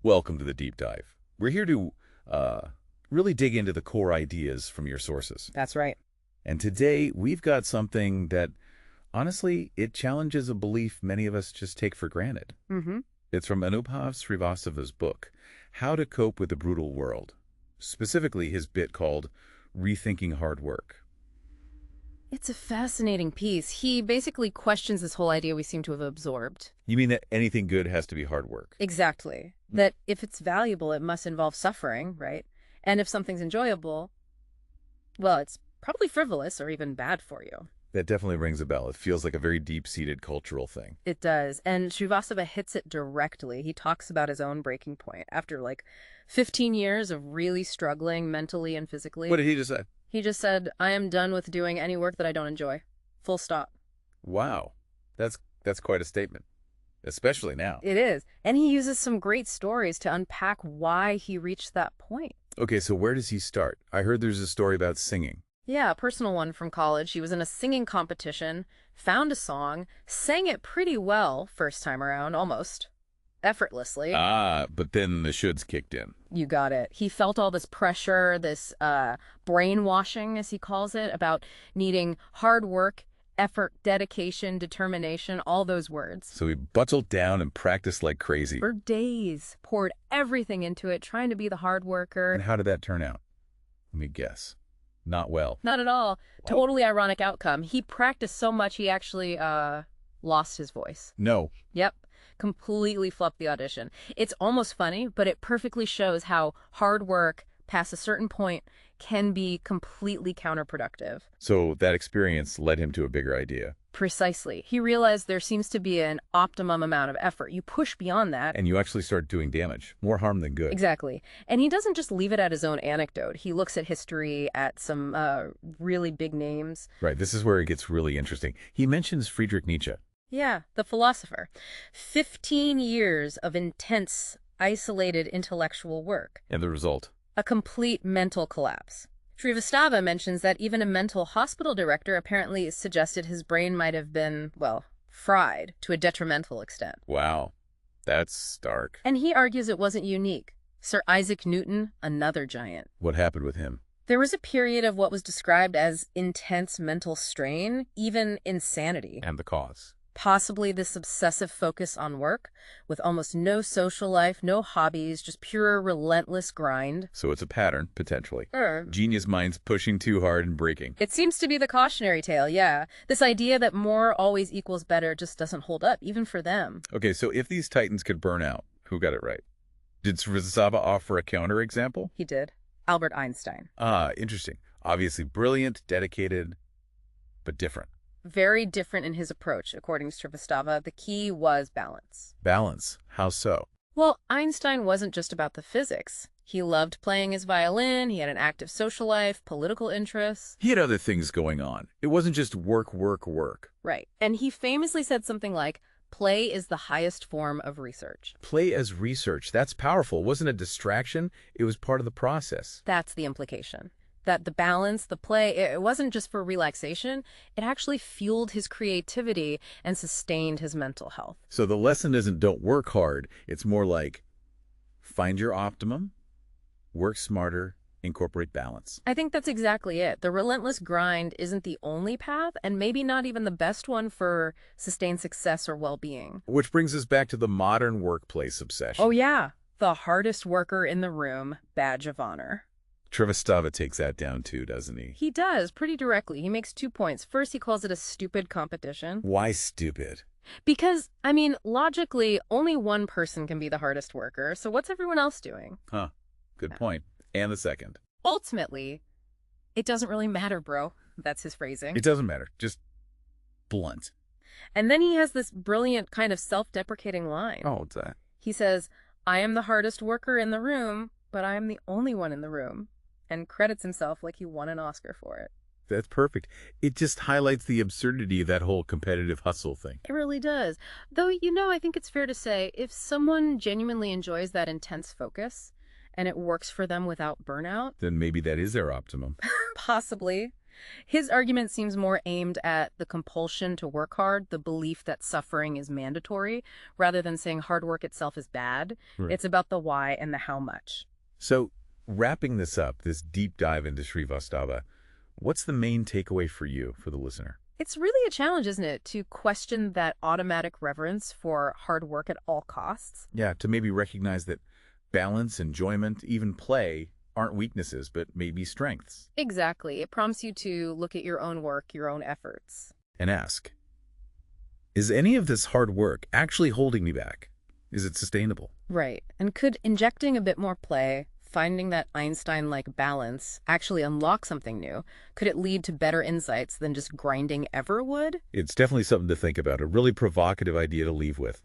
Welcome to the deep dive. We're here to uh, really dig into the core ideas from your sources. That's right. And today we've got something that, honestly, it challenges a belief many of us just take for granted. Mm-hmm. It's from Anubhav Srivastava's book, How to Cope with the Brutal World, specifically his bit called Rethinking Hard Work. It's a fascinating piece. He basically questions this whole idea we seem to have absorbed. You mean that anything good has to be hard work? Exactly. That if it's valuable, it must involve suffering, right? And if something's enjoyable, well, it's probably frivolous or even bad for you. That definitely rings a bell. It feels like a very deep-seated cultural thing. It does. And Srivastava hits it directly. He talks about his own breaking point after like 15 years of really struggling mentally and physically. What did he just say? He just said, I am done with doing any work that I don't enjoy. Full stop. Wow. That's quite a statement, especially now. It is. And he uses some great stories to unpack why he reached that point. Okay, so where does he start? I heard there's a story about singing. Yeah, a personal one from college. He was in a singing competition, found a song, sang it pretty well first time around, almost effortlessly. But then the shoulds kicked in. You got it. He felt all this pressure, this brainwashing, as he calls it, about needing hard work, effort, dedication, determination, all those words. So he buckled down and practiced like crazy. For days, poured everything into it, trying to be the hard worker. And how did that turn out? Let me guess. Not well. Not at all. Whoa. Totally ironic outcome. He practiced so much he actually lost his voice. No. Yep. Completely flubbed the audition. It's almost funny, but it perfectly shows how hard work past a certain point can be completely counterproductive. So that experience led him to a bigger idea. Precisely. He realized there seems to be an optimum amount of effort. You push beyond that. And you actually start doing damage. More harm than good. Exactly. And he doesn't just leave it at his own anecdote. He looks at history, at some really big names. Right, this is where it gets really interesting. He mentions Friedrich Nietzsche. Yeah, the philosopher. 15 years of intense, isolated intellectual work. And the result? A complete mental collapse. Srivastava mentions that even a mental hospital director apparently suggested his brain might have been, well, fried to a detrimental extent. Wow, that's stark. And he argues it wasn't unique. Sir Isaac Newton, another giant. What happened with him? There was a period of what was described as intense mental strain, even insanity. And the cause? Possibly this obsessive focus on work, with almost no social life, no hobbies, just pure relentless grind. So it's a pattern, potentially. Sure. Genius minds pushing too hard and breaking. It seems to be the cautionary tale, yeah. This idea that more always equals better just doesn't hold up, even for them. Okay, so if these titans could burn out, who got it right? Did Srivastava offer a counterexample? He did. Albert Einstein. Interesting. Obviously brilliant, dedicated, but different. Very different in his approach, according to Srivastava. The key was balance. Balance. How so? Well, Einstein wasn't just about the physics. He loved playing his violin, he had an active social life, political interests. He had other things going on. It wasn't just work, work, work. Right. And he famously said something like, play is the highest form of research. Play as research. That's powerful. It wasn't a distraction. It was part of the process. That's the implication. That the balance, the play, it wasn't just for relaxation. It actually fueled his creativity and sustained his mental health. So the lesson isn't don't work hard. It's more like find your optimum, work smarter, incorporate balance. I think that's exactly it. The relentless grind isn't the only path, and maybe not even the best one for sustained success or well-being. Which brings us back to the modern workplace obsession. Oh yeah, the hardest worker in the room, badge of honor. Srivastava takes that down too, doesn't he? He does, pretty directly. He makes 2 points. First, he calls it a stupid competition. Why stupid? Because, I mean, logically, only one person can be the hardest worker, so what's everyone else doing? Huh. Good point. And the second. Ultimately, it doesn't really matter, bro. That's his phrasing. It doesn't matter. Just blunt. And then he has this brilliant kind of self-deprecating line. Oh, what's that? He says, I am the hardest worker in the room, but I am the only one in the room. And credits himself like he won an Oscar for it. That's perfect. It just highlights the absurdity of that whole competitive hustle thing. It really does. Though, I think it's fair to say, if someone genuinely enjoys that intense focus, and it works for them without burnout, Then maybe that is their optimum. possibly. His argument seems more aimed at the compulsion to work hard, the belief that suffering is mandatory, rather than saying hard work itself is bad. Right. It's about the why and the how much. So, wrapping this up, this deep dive into Srivastava, what's the main takeaway for you, for the listener? It's really a challenge, isn't it, to question that automatic reverence for hard work at all costs? Yeah, to maybe recognize that balance, enjoyment, even play aren't weaknesses, but maybe strengths. Exactly. It prompts you to look at your own work, your own efforts. And ask, is any of this hard work actually holding me back? Is it sustainable? Right. And could injecting a bit more play, finding that Einstein-like balance, actually unlock something new? Could it lead to better insights than just grinding ever would? It's definitely something to think about, a really provocative idea to leave with.